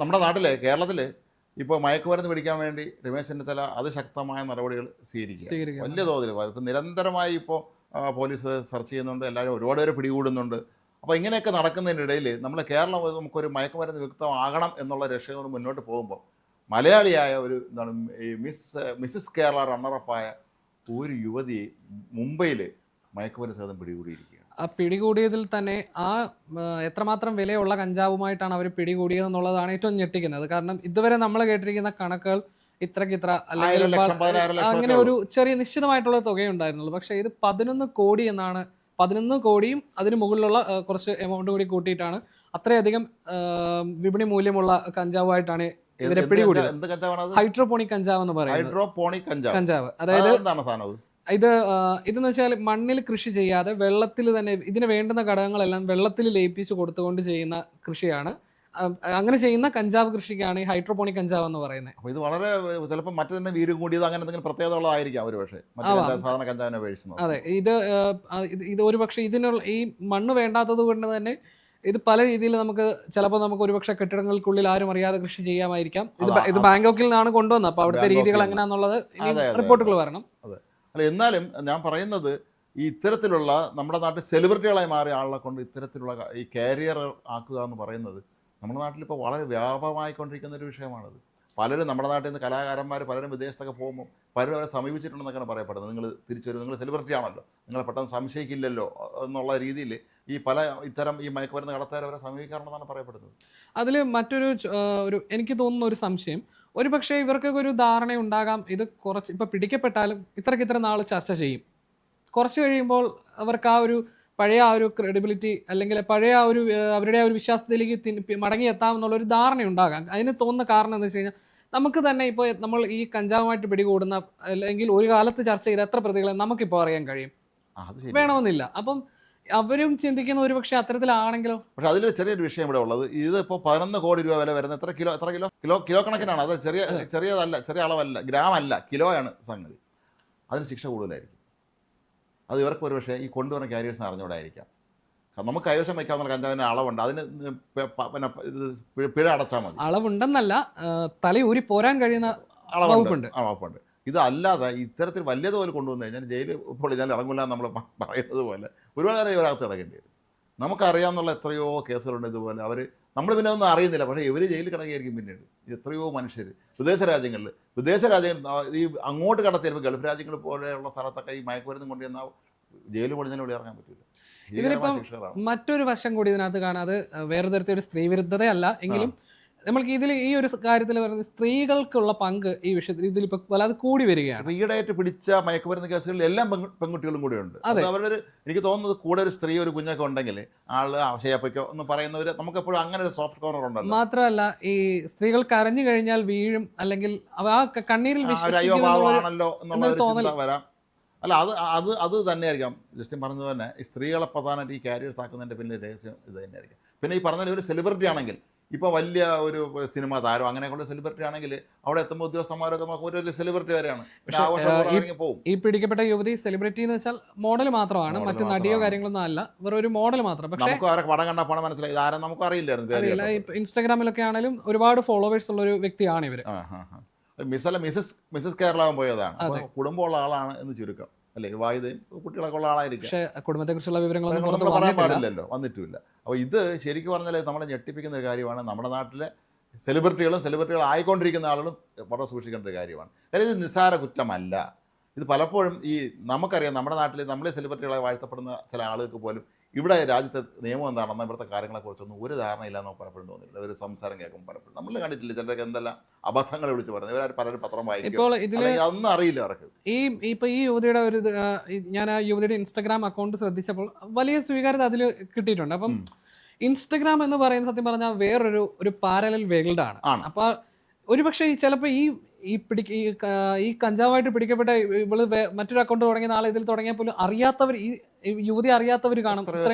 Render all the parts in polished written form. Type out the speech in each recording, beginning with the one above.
നമ്മുടെ നാട്ടിലെ കേരളത്തിൽ ഇപ്പോൾ മയക്കുമരുന്ന് പിടിക്കാൻ വേണ്ടി രമേശ് ചെന്നിത്തല അതിശക്തമായ നടപടികൾ സ്വീകരിക്കുക വലിയ തോതിൽ. ഇപ്പം നിരന്തരമായി ഇപ്പോൾ പോലീസ് സെർച്ച് ചെയ്യുന്നുണ്ട്, എല്ലാവരും ഒരുപാട് പേര് പിടികൂടുന്നുണ്ട്. അപ്പോൾ ഇങ്ങനെയൊക്കെ നടക്കുന്നതിനിടയിൽ നമ്മൾ കേരളം നമുക്കൊരു മയക്കുമരുന്ന് വിമുക്തമാകണം എന്നുള്ള ലക്ഷ്യത്തോട് മുന്നോട്ട് പോകുമ്പോൾ മലയാളിയായ ഒരു എന്താണ് ഈ മിസ്സിസ് കേരള റണ്ണറപ്പായ ഒരു യുവതി മുംബൈയിൽ മയക്കുമരുന്ന് സഹിതം പിടികൂടിയിരിക്കുകയാണ്. ആ പിടികൂടിയതിൽ തന്നെ എത്രമാത്രം വിലയുള്ള കഞ്ചാവുമായിട്ടാണ് അവർ പിടികൂടിയത് എന്നുള്ളതാണ് ഏറ്റവും ഞെട്ടിക്കുന്നത്. കാരണം ഇതുവരെ നമ്മൾ കേട്ടിരിക്കുന്ന കണക്കുകൾ ഇത്ര അല്ലെങ്കിൽ അങ്ങനെ ഒരു ചെറിയ നിശ്ചിതമായിട്ടുള്ള തുകയുണ്ടായിരുന്നുള്ളൂ. പക്ഷേ ഇത് 11 കോടി എന്നാണ്. 11 കോടിയും അതിന് മുകളിലുള്ള കുറച്ച് എമൗണ്ട് കൂടി കൂട്ടിയിട്ടാണ് അത്രയധികം വിപണി മൂല്യമുള്ള കഞ്ചാവായിട്ടാണ് ഇവരെ പിടികൂടിയത്. ഹൈഡ്രോപോണിക് കഞ്ചാവ് എന്ന് പറയുന്നത് കഞ്ചാവ്. അതായത് ഇതെന്ന് വെച്ചാൽ മണ്ണിൽ കൃഷി ചെയ്യാതെ വെള്ളത്തിൽ തന്നെ ഇതിന് വേണ്ടുന്ന ഘടകങ്ങളെല്ലാം വെള്ളത്തിൽ ലയിപ്പിച്ച് കൊടുത്തുകൊണ്ട് ചെയ്യുന്ന കൃഷിയാണ്. അങ്ങനെ ചെയ്യുന്ന കഞ്ചാവ് കൃഷിക്കാണ് ഈ ഹൈഡ്രോപോണിക് കഞ്ചാവ് എന്ന് പറയുന്നത്. അപ്പോൾ ഇത് വളരെ ചിലപ്പോൾ മറ്റു തന്നെ വീര്യം കൂടിയത് അങ്ങനെ എന്തെങ്കിലും പ്രത്യേകതകളായിരിക്കാം ഒരു പക്ഷേ സാധാരണ കഞ്ചാവിനെ അപേക്ഷിച്ച്. അതെ, ഇത് ഒരു പക്ഷേ ഇതിനുള്ള ഈ മണ്ണ് വേണ്ടാത്തത് കൊണ്ട് തന്നെ ഇത് പല രീതിയിൽ ചിലപ്പോൾ നമുക്ക് ഒരുപക്ഷെ കെട്ടിടങ്ങൾക്കുള്ളിൽ ആരും അറിയാതെ കൃഷി ചെയ്യാമായിരിക്കാം. ഇത് ബാങ്കോക്കിൽ നിന്നാണ് കൊണ്ടുവന്നത്. അപ്പോൾ അവിടുത്തെ രീതികൾ എങ്ങനെയാണെന്നുള്ളത് റിപ്പോർട്ടുകൾ വരണം. അല്ല, എന്നാലും ഞാൻ പറയുന്നത് ഈ ഇത്തരത്തിലുള്ള നമ്മുടെ നാട്ടിൽ സെലിബ്രിറ്റികളായി മാറിയ ആളെ കൊണ്ട് ഇത്തരത്തിലുള്ള ഈ കാരിയർ ആക്കുക എന്ന് പറയുന്നത് നമ്മുടെ നാട്ടിലിപ്പോൾ വളരെ വ്യാപകമായിക്കൊണ്ടിരിക്കുന്ന ഒരു വിഷയമാണത്. പലരും നമ്മുടെ നാട്ടിൽ നിന്ന് കലാകാരന്മാർ പലരും വിദേശത്തൊക്കെ പോകുമ്പോൾ പലരും അവരെ സമീപിച്ചിട്ടുണ്ടെന്നൊക്കെയാണ് പറയപ്പെടുന്നത്. നിങ്ങൾ തിരിച്ചു വരും, നിങ്ങൾ സെലിബ്രിറ്റി ആണല്ലോ, നിങ്ങളെ പെട്ടെന്ന് സംശയിക്കില്ലല്ലോ എന്നുള്ള രീതിയിൽ ഈ ഇത്തരം ഈ മയക്കുമരുന്ന് കടത്തുകാർ അവരെ സമീപിക്കാറുണ്ടെന്നാണ് പറയപ്പെടുന്നത്. അതിൽ മറ്റൊരു എനിക്ക് തോന്നുന്ന ഒരു സംശയം, ഒരു പക്ഷേ ഇവർക്ക് ഒരു ധാരണ ഉണ്ടാകാം, ഇത് കുറച്ച് ഇപ്പോൾ പിടിക്കപ്പെട്ടാലും ഇത്ര നാൾ ചർച്ച ചെയ്യും, കുറച്ച് കഴിയുമ്പോൾ അവർക്ക് പഴയ ക്രെഡിബിലിറ്റി അല്ലെങ്കിൽ പഴയ അവരുടെ വിശ്വാസത്തിലേക്ക് മടങ്ങിയെത്താമെന്നുള്ളൊരു ധാരണ ഉണ്ടാകാം. അതിന് തോന്നുന്ന കാരണം എന്ന് വെച്ച് കഴിഞ്ഞാൽ നമുക്ക് തന്നെ ഇപ്പോൾ നമ്മൾ ഈ കഞ്ചാവുമായിട്ട് പിടികൂടുന്ന അല്ലെങ്കിൽ ഒരു കാലത്ത് ചർച്ച ചെയ്ത എത്ര പ്രതികളെ നമുക്കിപ്പോൾ അറിയാൻ കഴിയും, വേണമെന്നില്ല. അപ്പം അവരും ചിന്തിക്കുന്ന ഒരു പക്ഷേ അത്തരത്തിലാണെങ്കിലോ. പക്ഷെ അതിലൊരു ചെറിയൊരു വിഷയം ഇവിടെ ഉള്ളത്, ഇതിപ്പോൾ 11 കോടി രൂപ വില വരുന്ന എത്ര കിലോ കണക്കിനാണ്. അത് ചെറിയ അളവല്ല, ഗ്രാം അല്ല, കിലോയാണ് സംഗതി. അതിന് ശിക്ഷ കൂടുതലായിരിക്കും. അത് ഇവർക്ക് ഒരു പക്ഷേ ഈ കൊണ്ടുവരുന്ന ക്യാരിയേഴ്സിന് അറിഞ്ഞുകൂടായിരിക്കാം. നമുക്ക് കൈവശം വയ്ക്കാവുന്ന കഞ്ചാവിന് അളവുണ്ട്, അതിന് പിന്നെ പിഴ അടച്ചാൽ മതി. അളവുണ്ടെന്നല്ല, തലയൂരി പോരാൻ കഴിയുന്ന അളവുണ്ട്. ഇതല്ലാതെ ഇത്തരത്തിൽ വലിയ തോതിൽ കൊണ്ടുവന്നു കഴിഞ്ഞാൽ ജയിലിൽ ഇപ്പോൾ ഞാൻ ഇറങ്ങില്ല നമ്മൾ പറയുന്നത് പോലെ ഒരുപാട് നേരം ഇവരകത്ത് കിടക്കേണ്ടി വരും. നമുക്കറിയാവുന്ന എത്രയോ കേസുകളുണ്ട് ഇതുപോലെ. നമ്മൾ പിന്നെ ഒന്നും അറിയുന്നില്ല, പക്ഷേ ഇവർ ജയിലിൽ കിടക്കുകയായിരിക്കും പിന്നീട്. എത്രയോ മനുഷ്യർ വിദേശ രാജ്യങ്ങൾ ഈ അങ്ങോട്ട് കടത്തിയപ്പോൾ ഗൾഫ് രാജ്യങ്ങൾ പോലെയുള്ള സ്ഥലത്തൊക്കെ ഈ മയക്കുമരുന്നും കൊണ്ടുവന്നാൽ ജയിലിൽ പൊളിഞ്ഞാൽ ഇവിടെ ഇറങ്ങാൻ പറ്റില്ല. ഇതിലിപ്പം മറ്റൊരു വശം കൂടി ഇതിനകത്ത് കാണാതെ വേറെ തരത്തിൽ ഒരു സ്ത്രീ വിരുദ്ധതയല്ല എങ്കിലും നമ്മൾക്ക് ഈ ഒരു കാര്യത്തിൽ പറയുന്നത് സ്ത്രീകൾക്കുള്ള പങ്ക് ഈ വിഷയത്തിൽ ഇതിലിപ്പോൾ വല്ലാതെ കൂടി വരികയാണ്. ഈയിടെയായിട്ട് പിടിച്ച മയക്കുമരുന്ന് കേസുകളിൽ എല്ലാം പെൺകുട്ടികളും കൂടെ ഉണ്ട്. അവരുടെ എനിക്ക് തോന്നുന്നത് കൂടെ ഒരു സ്ത്രീ ഒരു കുഞ്ഞൊക്കെ ഉണ്ടെങ്കിൽ ആള് ശരിയാപ്പിക്കോ എന്ന് പറയുന്നവർ നമുക്കെപ്പോഴും അങ്ങനെ ഒരു സോഫ്റ്റ് കോർണർ ഉണ്ടല്ലോ. മാത്രമല്ല ഈ സ്ത്രീകൾ കരഞ്ഞു കഴിഞ്ഞാൽ വീഴും അല്ലെങ്കിൽ ആ കണ്ണീരിൽ ആണല്ലോ എന്നുള്ള വരാം. അല്ല, അത് തന്നെയായിരിക്കാം ജസ്റ്റിൻ പറഞ്ഞത് തന്നെ. ഈ സ്ത്രീകളെ പ്രധാനമായിട്ട് ഈ കാരിയേഴ്സ് ആക്കുന്നതിൻ്റെ പിന്നെ രഹസ്യം ഇത് തന്നെയായിരിക്കും. പിന്നെ ഈ പറഞ്ഞ ഒരു സെലിബ്രിറ്റി ആണെങ്കിൽ, ഇപ്പോൾ വലിയ ഒരു സിനിമ താരം അങ്ങനെയൊക്കെ സെലിബ്രിറ്റി ആണെങ്കിൽ അവിടെ എത്തുമ്പോൾ ഉദ്യോഗസ്ഥന്മാരൊക്കെ നോക്കുമ്പോൾ ഒരു സെലിബ്രിറ്റി വരെയാണ് പോകും. ഈ പിടിക്കപ്പെട്ട യുവതി സെലിബ്രിറ്റി എന്ന് വെച്ചാൽ മോഡൽ മാത്രമാണ്, മറ്റു നടിയോ കാര്യങ്ങളൊന്നും അല്ല, വെറും ഒരു മോഡൽ മാത്രം. പക്ഷേ നമുക്ക് അവരെ പടം കണ്ടാൽ പണം മനസ്സിലായി, ആരും നമുക്ക് അറിയില്ലായിരുന്നു. ഇൻസ്റ്റാഗ്രാമിലൊക്കെ ആണെങ്കിലും ഒരുപാട് ഫോളോവേഴ്സ് ഉള്ള ഒരു വ്യക്തിയാണ് ഇവർ. മിസ്സസ് കേരളാവും പോയതാണ്, കുടുംബമുള്ള ആളാണ് എന്ന് ചുരുക്കം അല്ലേ. വിവാഹിതയും കുട്ടികളൊക്കെ ഉള്ള ആളായിരിക്കും. പക്ഷേ കുടുംബത്തെക്കുറിച്ചുള്ള വിവരങ്ങളൊന്നും പറയാൻ പാടില്ലല്ലോ, വന്നിട്ടുമില്ല. അപ്പോൾ ഇത് ശരിക്കും പറഞ്ഞാൽ നമ്മളെ ഞെട്ടിപ്പിക്കുന്ന ഒരു കാര്യമാണ്. നമ്മുടെ നാട്ടിലെ സെലിബ്രിറ്റികൾ ആയിക്കൊണ്ടിരിക്കുന്ന ആളുകളും വളരെ സൂക്ഷിക്കേണ്ട ഒരു കാര്യമാണ്. കാര്യം ഇത് നിസ്സാര കുറ്റമല്ല. ഇത് പലപ്പോഴും നമുക്കറിയാം നമ്മുടെ നാട്ടിൽ നമ്മളെ സെലിബ്രിറ്റികളായി വാഴ്ത്തപ്പെടുന്ന ചില ആളുകൾക്ക് പോലും ഇവിടെ രാജ്യത്തെ നിയമം എന്താണെന്ന് ഇവിടുത്തെ കാര്യങ്ങളെക്കുറിച്ചൊന്നും ഒരു ധാരണയില്ല എന്ന് പലപ്പോഴും തോന്നില്ല. ഒരു സംസാരം കേൾക്കും പലപ്പോഴും നമ്മൾ കണ്ടിട്ടില്ല. ചിലരൊക്കെ എന്തെല്ലാം അബദ്ധങ്ങൾ വിളിച്ച് പറയുന്നത്, ഇവർ പലരും പത്രം വായിക്കും, അതൊന്നും അറിയില്ല അവർക്ക്. ഈ യുവതിയുടെ ഞാൻ ആ യുവതിയുടെ ഇൻസ്റ്റാഗ്രാം അക്കൗണ്ട് ശ്രദ്ധിച്ചപ്പോൾ വലിയ സ്വീകാര്യത അതിൽ കിട്ടിയിട്ടുണ്ട്. അപ്പം ഇൻസ്റ്റാഗ്രാം എന്ന് പറയുന്നത് സത്യം പറഞ്ഞാൽ വേറൊരു പാരലൽ വേൾഡ് ആണ്. അപ്പൊ ഒരുപക്ഷെ ചിലപ്പോൾ ഈ കഞ്ചാവായിട്ട് പിടിക്കപ്പെട്ട ഇവള് മറ്റൊരു അക്കൗണ്ട് തുടങ്ങിയ നാളെ ഇതിൽ തുടങ്ങിയാൽ പോലും അറിയാത്തവർ, ഈ യുവതി അറിയാത്തവർ കാണും.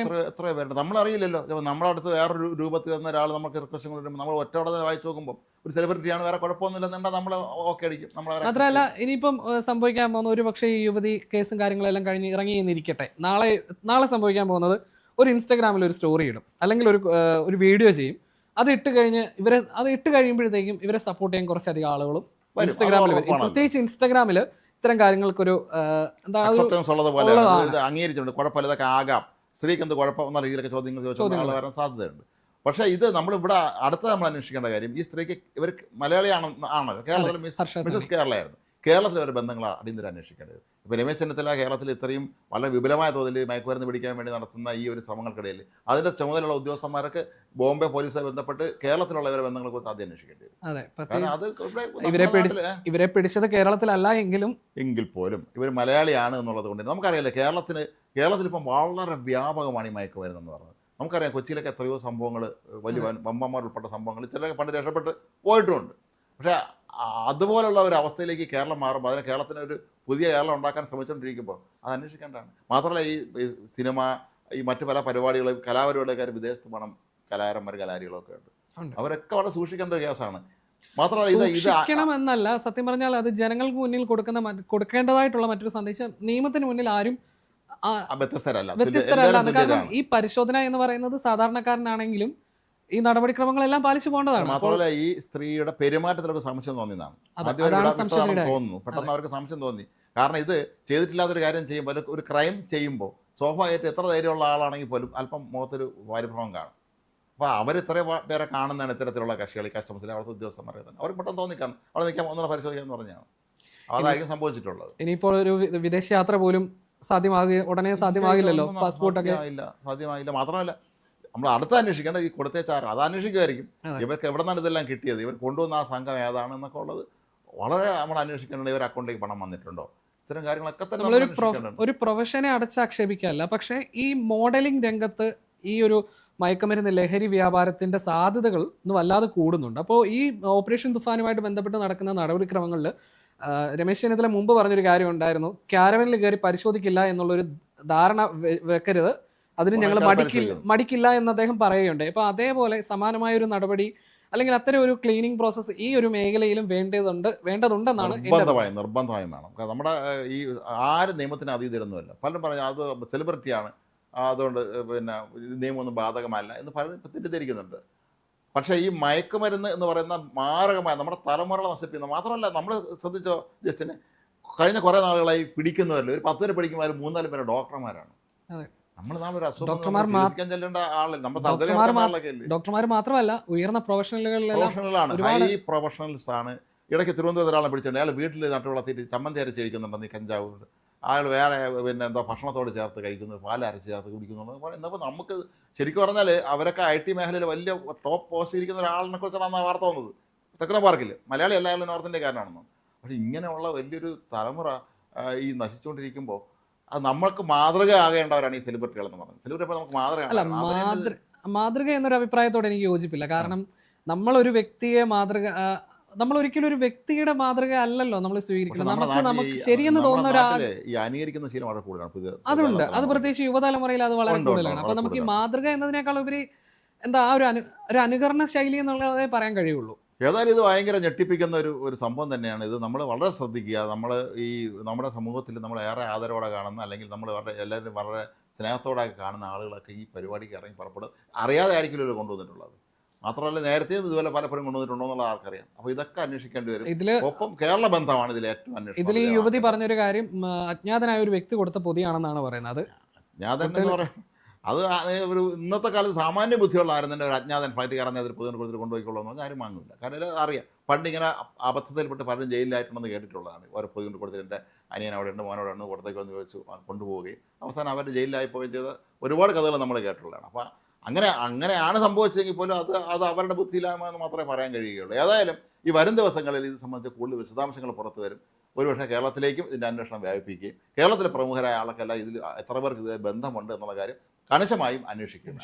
എത്ര പേരുണ്ട് നമ്മളറിയില്ലല്ലോ. നമ്മുടെ അടുത്ത് വേറൊരു രൂപത്തിൽ വന്ന ഒരാൾ നമുക്ക് റിക്വസ്റ്റ് കൊണ്ടുവരുമ്പോൾ നമ്മൾ ഒറ്റയോടെ വായിച്ചു നോക്കുമ്പോൾ ഒരു സെലിബ്രിറ്റിയാണ്, വേറെ കുഴപ്പമൊന്നുമില്ലെന്നുണ്ടെങ്കിൽ നമ്മൾ ഓക്കെ അടിക്കും. മാത്രമല്ല ഇനിയിപ്പം സംഭവിക്കാൻ പോകുന്ന ഒരു പക്ഷേ ഈ യുവതി കേസും കാര്യങ്ങളെല്ലാം കഴിഞ്ഞ് ഇറങ്ങി എന്നിരിക്കട്ടെ, നാളെ സംഭവിക്കാൻ പോകുന്നത് ഒരു ഇൻസ്റ്റാഗ്രാമിൽ ഒരു സ്റ്റോറി ഇടും അല്ലെങ്കിൽ ഒരു വീഡിയോ ചെയ്യും. അത് ഇട്ട് കഴിഞ്ഞ് അത് ഇട്ട് കഴിയുമ്പോഴത്തേക്കും ഇവരെ സപ്പോർട്ട് ചെയ്യാൻ കുറച്ചധികം ആളുകളും വരും. ഇൻസ്റ്റാഗ്രാമിൽ അത് വരും. ഉറപ്പാണ്. പ്രത്യേകിച്ച് ഇൻസ്റ്റാഗ്രാമിൽ ഇത്തരം കാര്യങ്ങൾക്കൊരു എന്താണ് അക്സെപ്റ്റൻസ് ഉള്ളതുപോലെ ഉള്ളതാണ്. ഇത് അംഗീകരിച്ചിട്ടുണ്ട്. കുഴപ്പമില്ല, ഇതൊക്കെ ആകാം, സ്ത്രീക്ക് എന്ത് കുഴപ്പം എന്ന രീതിയിലൊക്കെ ചോദ്യങ്ങൾ ചോദിച്ചാൽ ആൾ വരാൻ സാധ്യതയുണ്ട്. പക്ഷേ ഇത് നമ്മളിവിടെ അടുത്ത നമ്മൾ അന്വേഷിക്കേണ്ട കാര്യം, ഈ സ്ത്രീക്ക് ഇവർ ആണല്ലോ കേരളത്തിൽ മിസ്സസ് കേരളയായിരുന്നു. കേരളത്തിലെ ഒരു ബന്ധങ്ങൾ അടിയന്തരം അന്വേഷിക്കേണ്ടത്. ഇപ്പോൾ രമേശ് ചെന്നിത്തല കേരളത്തിൽ ഇത്രയും വളരെ വിപുലമായ തോതിൽ മയക്കുമരുന്ന് പിടിക്കാൻ വേണ്ടി നടത്തുന്ന ഈ ഒരു ശ്രമങ്ങൾക്കിടയിൽ അതിൻ്റെ ചുമതലയുള്ള ഉദ്യോഗസ്ഥന്മാർക്ക് ബോംബെ പോലീസുമായി ബന്ധപ്പെട്ട് കേരളത്തിലുള്ളവരെ ബന്ധങ്ങളെക്കുറിച്ച് ആദ്യം അന്വേഷിക്കേണ്ടി വരും. അതെ, കാരണം അത് ഇവരെ പിടിച്ചത് കേരളത്തിലല്ല എങ്കിൽ പോലും ഇവർ മലയാളിയാണ് എന്നുള്ളത് കൊണ്ട് നമുക്കറിയാലോ, കേരളത്തിലിപ്പം വളരെ വ്യാപകമാണ് ഈ മയക്കുമരുന്ന് എന്ന് പറയുന്നത്. നമുക്കറിയാം കൊച്ചിയിലൊക്കെ എത്രയോ സംഭവങ്ങൾ, വലിയ വമ്പന്മാർ ഉൾപ്പെട്ട സംഭവങ്ങൾ ചിലരൊക്കെ പണ്ട് രക്ഷപ്പെട്ട് പോയിട്ടുമുണ്ട്. പക്ഷേ അതുപോലുള്ള ഒരു അവസ്ഥയിലേക്ക് കേരളം മാറുമ്പോൾ അതിന് കേരളത്തിന് ഒരു പുതിയ കേരളം ഉണ്ടാക്കാൻ ശ്രമിച്ചുകൊണ്ടിരിക്കുമ്പോൾ അത് അന്വേഷിക്കേണ്ടതാണ്. മാത്രമല്ല ഈ സിനിമ, ഈ മറ്റു പല പരിപാടികളും കലാപരിപാടിക്കാർ വിദേശത്ത് പണം കലാകാരന്മാർ കലാരികളൊക്കെ ഉണ്ട്. അവരൊക്കെ വളരെ സൂക്ഷിക്കേണ്ട ഒരു കേസാണ്. മാത്രമല്ല എന്നല്ല, സത്യം പറഞ്ഞാൽ അത് ജനങ്ങൾക്ക് മുന്നിൽ കൊടുക്കേണ്ടതായിട്ടുള്ള മറ്റൊരു സന്ദേശം നിയമത്തിന് മുന്നിൽ ആരും വ്യത്യസ്തരല്ല. കാരണം ഈ പരിശോധന എന്ന് പറയുന്നത് സാധാരണക്കാരനാണെങ്കിലും ഈ നടപടിക്രമങ്ങളെല്ലാം പാലിച്ചു പോകേണ്ടതാണ്. മാത്രമല്ല ഈ സ്ത്രീയുടെ പെരുമാറ്റത്തിലൊക്കെ സംശയം തോന്നിയതാണ് തോന്നുന്നു. പെട്ടെന്ന് അവർക്ക് സംശയം തോന്നി. കാരണം ഇത് ചെയ്തിട്ടില്ലാത്തൊരു കാര്യം ചെയ്യുമ്പോൾ, ഒരു ക്രൈം ചെയ്യുമ്പോൾ സ്വാഭാവികമായിട്ട് എത്ര ധൈര്യമുള്ള ആളാണെങ്കിൽ പോലും അല്പം മുഖത്തൊരു വാരിഭ്രമം കാണും. അപ്പോൾ അവർ ഇത്രയും പേരെ കാണുന്നതാണ് ഇത്തരത്തിലുള്ള കക്ഷികൾ, ഈ കസ്റ്റമേഴ്സിലെ അവിടുത്തെ ഉദ്യോഗസ്ഥന്മാരെ തന്നെ അവർക്ക് പെട്ടെന്ന് തോന്നിക്കാണ് അവിടെ നിൽക്കാൻ ഒന്നുകൂടെ പരിശോധിക്കാമെന്ന് പറഞ്ഞാണ്. അതായിരിക്കും സംഭവിച്ചിട്ടുള്ളത്. ഇനിയിപ്പോൾ ഒരു വിദേശ യാത്ര പോലും ഉടനെ സാധ്യമാകില്ലല്ലോ, പാസ്പോർട്ടൊക്കെ സാധ്യമാകില്ല. മാത്രമല്ല നമ്മൾ അടുത്ത് അന്വേഷിക്കേണ്ടത് ഈ കൊടുത്തേച്ചാറ്, അത് അന്വേഷിക്കുമായിരിക്കും. ഇവർക്ക് എവിടെ നിന്നാണ് ഇതെല്ലാം കിട്ടിയത്, ഇവർ കൊണ്ടുവന്ന ആ സംഘം ഏതാണ് എന്നൊക്കെ ഉള്ളത് വളരെ നമ്മൾ അന്വേഷിക്കേണ്ടത്. ഇവർ അക്കൗണ്ടിലേക്ക് പണം വന്നിട്ടുണ്ടോ, ഇത്തരം കാര്യങ്ങളൊക്കെ തന്നെ ഒരു പ്രൊഫഷനെ അടച്ചാക്ഷേപിക്കാനല്ല, പക്ഷേ ഈ മോഡലിംഗ് രംഗത്ത് ഈ ഒരു മയക്കുമരുന്ന് ലഹരി വ്യാപാരത്തിന്റെ സാധ്യതകൾ ഒന്ന് വല്ലാതെ കൂടുന്നുണ്ട്. അപ്പോൾ ഈ ഓപ്പറേഷൻ തുഫാനുമായിട്ട് ബന്ധപ്പെട്ട് നടക്കുന്ന നടപടിക്രമങ്ങളിൽ രമേശ് ചെന്നിത്തല മുമ്പ് പറഞ്ഞൊരു കാര്യം ഉണ്ടായിരുന്നു, ക്യാരവനിൽ കയറി പരിശോധിക്കില്ല എന്നുള്ളൊരു ധാരണ വെക്കരുത്, അതിന് ഞങ്ങൾ മടിക്കില്ല എന്ന് അദ്ദേഹം പറയുകയുണ്ടായി. അപ്പോൾ അതേപോലെ സമാനമായ ഒരു നടപടി അല്ലെങ്കിൽ അത്തരം ഒരു ക്ലീനിങ് പ്രോസസ്സ് ഈ ഒരു മേഖലയിലും വേണ്ടതുണ്ടെന്നാണ് നിർബന്ധമായും വേണം. നമ്മുടെ ഈ ആര് നിയമത്തിന് അതീതരൊന്നുമല്ല. പലരും പറഞ്ഞു അത് സെലിബ്രിറ്റിയാണ്, അതുകൊണ്ട് പിന്നെ നിയമമൊന്നും ബാധകമല്ല എന്ന് പലരും തെറ്റിദ്ധരിക്കുന്നുണ്ട്. പക്ഷേ ഈ മയക്കുമരുന്ന് എന്ന് പറയുന്ന മാരകമായ നമ്മുടെ തലമുറകളെ നശിപ്പിക്കുന്ന, മാത്രമല്ല നമ്മൾ ശ്രദ്ധിച്ചോ ജസ്റ്റിനെ, കഴിഞ്ഞ കുറേ നാളുകളായി പിടിക്കുന്നവരിൽ ഒരു 10 പേരെ പിടിക്കുമ്പോൾ 3-4 പേര് ഡോക്ടർമാരാണ്. നമ്മൾ നാളൊരു അസുഖം ചെല്ലേണ്ട ആളല്ല, നമ്മുടെ ഡോക്ടർമാർ മാത്രമല്ല ഉയർന്ന പ്രൊഫഷണലാണ്, ഹൈ പ്രൊഫഷണൽസ് ആണ്. ഇടയ്ക്ക് തിരുവനന്തപുരത്ത് ഒരാളെ പിടിച്ചിട്ടുണ്ട്, അയാൾ വീട്ടിൽ നട്ടു വളർത്തിയിട്ട് ചമ്മന്തി അരച്ച് കഴിക്കുന്നുണ്ടെന്ന് ഈ കഞ്ചാവ്. അയാൾ വേറെ പിന്നെ എന്തോ ഭക്ഷണത്തോട് ചേർത്ത് കഴിക്കുന്നു, പാൽ അരച്ച് ചേർത്ത് കുടിക്കുന്നുണ്ടെന്ന് പറയുന്നത്. നമുക്ക് ശരിക്കും പറഞ്ഞാൽ അവരൊക്കെ IT മേഖലയിൽ വലിയ ടോപ്പ് പോസ്റ്റ് ഇരിക്കുന്ന ഒരാളിനെ കുറിച്ചാണ് ആ വാർത്ത വന്നത്. തെക്കന പാർക്കിൽ മലയാളി അല്ലായാലും നോർത്ത് ഇന്ത്യക്കാരനാണെന്ന്. പക്ഷേ ഇങ്ങനെയുള്ള വലിയൊരു തലമുറ ഈ നശിച്ചുകൊണ്ടിരിക്കുമ്പോൾ അത് നമ്മൾക്ക് മാതൃക ആകേണ്ടവരാണ് ഈ സെലിബ്രിറ്റികൾ എന്ന് പറയുന്നത്. സെലിബ്രിറ്റി നമുക്ക് മാതൃക എന്നൊരു അഭിപ്രായത്തോടെ എനിക്ക് യോജിപ്പില്ല. കാരണം നമ്മളൊരു വ്യക്തിയെ നമ്മൾ ഒരിക്കലും ഒരു വ്യക്തിയുടെ മാതൃക അല്ലല്ലോ നമ്മൾ സ്വീകരിക്കുന്നത്. നമുക്ക് ശരിയെന്ന് തോന്നുന്ന ഈ അനുകരിക്കുന്ന ശീലം വളരെ കൂടുതലാണ്. അതുണ്ട്, അത് പ്രത്യേകിച്ച് യുവതലമുറയിൽ അത് വളരെ കൂടുതലാണ്. അപ്പൊ നമുക്ക് ഈ മാതൃക എന്നതിനേക്കാൾ ഉപരി എന്താ ഒരു അനുകരണ ശൈലി എന്നുള്ളതേ പറയാൻ കഴിയുള്ളൂ. ഏതായാലും ഇത് ഭയങ്കര ഞെട്ടിപ്പിക്കുന്ന ഒരു സംഭവം തന്നെയാണ്. ഇത് നമ്മൾ വളരെ ശ്രദ്ധിക്കുക. നമ്മൾ ഈ നമ്മുടെ സമൂഹത്തിൽ നമ്മൾ ഏറെ ആദരവോടെ കാണുന്ന, അല്ലെങ്കിൽ നമ്മൾ എല്ലാവരും വളരെ സ്നേഹത്തോടെ കാണുന്ന ആളുകളൊക്കെ ഈ പരിപാടിക്ക് ഇറങ്ങി പുറപ്പെടും. അറിയാതെ ആയിരിക്കും ഇത് കൊണ്ടുവന്നിട്ടുള്ളത്. മാത്രമല്ല നേരത്തെ ഇതുപോലെ പലപ്പോഴും കൊണ്ടുവന്നിട്ടുണ്ടോ എന്നുള്ള ആൾക്കറിയാം. അപ്പോൾ ഇതൊക്കെ അന്വേഷിക്കേണ്ടി വരും. ഒപ്പം കേരള ബന്ധമാണ് ഇതിൽ ഏറ്റവും അന്വേഷണം. ഇതിൽ ഈ യുവതി പറഞ്ഞൊരു കാര്യം അജ്ഞാതനായ ഒരു വ്യക്തി കൊടുത്ത പൊതിയാണെന്നാണ് പറയുന്നത്. അജ്ഞാതൻ എന്ന് പറയാം, അത് ഒരു ഇന്നത്തെ കാലത്ത് സാമാന്യ ബുദ്ധിയുള്ള ആരും തന്നെ ഒരു അജ്ഞാതൻ ഫ്ലൈറ്റ് കയറുന്ന അതിൽ പൊതുവിനെ കൊടുത്തിട്ട് കൊണ്ടുപോയിക്കൊള്ളൂ എന്ന് പറഞ്ഞാൽ ആരും വാങ്ങില്ല. കാരണം ഇത് അറിയാം, പണ്ട് ഇങ്ങനെ അബദ്ധത്തിൽപ്പെട്ട് പലരും ജയിലിലായിട്ടുണ്ടെന്ന് കേട്ടിട്ടുള്ളതാണ്. ഓരോ പൊതുവിനെ കൊടുത്തിട്ട് എൻ്റെ അനിയൻ അവിടെ ഉണ്ട്, മോനോടെ ഉണ്ട്, കൊടുത്തേക്ക് വന്ന് ചോദിച്ചു കൊണ്ടുപോവുകയും അവസാനം അവർ ജയിലിലായി പോവുകയും ചെയ്ത ഒരുപാട് കഥകൾ നമ്മൾ കേട്ടിട്ടുള്ളതാണ്. അപ്പോൾ അങ്ങനെയാണ് സംഭവിച്ചതെങ്കിൽ പോലും അത് അവരുടെ ബുദ്ധിയില്ലായ്മ എന്ന് മാത്രമേ പറയാൻ കഴിയുകയുള്ളൂ. ഏതായാലും ഈ വരും ദിവസങ്ങളിൽ ഇത് സംബന്ധിച്ച് കൂടുതൽ വിശദാംശങ്ങൾ പുറത്തു വരും. ഒരുപക്ഷെ കേരളത്തിലേക്കും ഇതിൻ്റെ അന്വേഷണം വ്യാപിപ്പിക്കുകയും കേരളത്തിലെ പ്രമുഖരായ ആൾക്കെല്ലാം ഇതിൽ എത്ര പേർക്ക് ഇത് ബന്ധമുണ്ട് എന്നുള്ള കാര്യം കണിശമായും അന്വേഷിക്കുകയും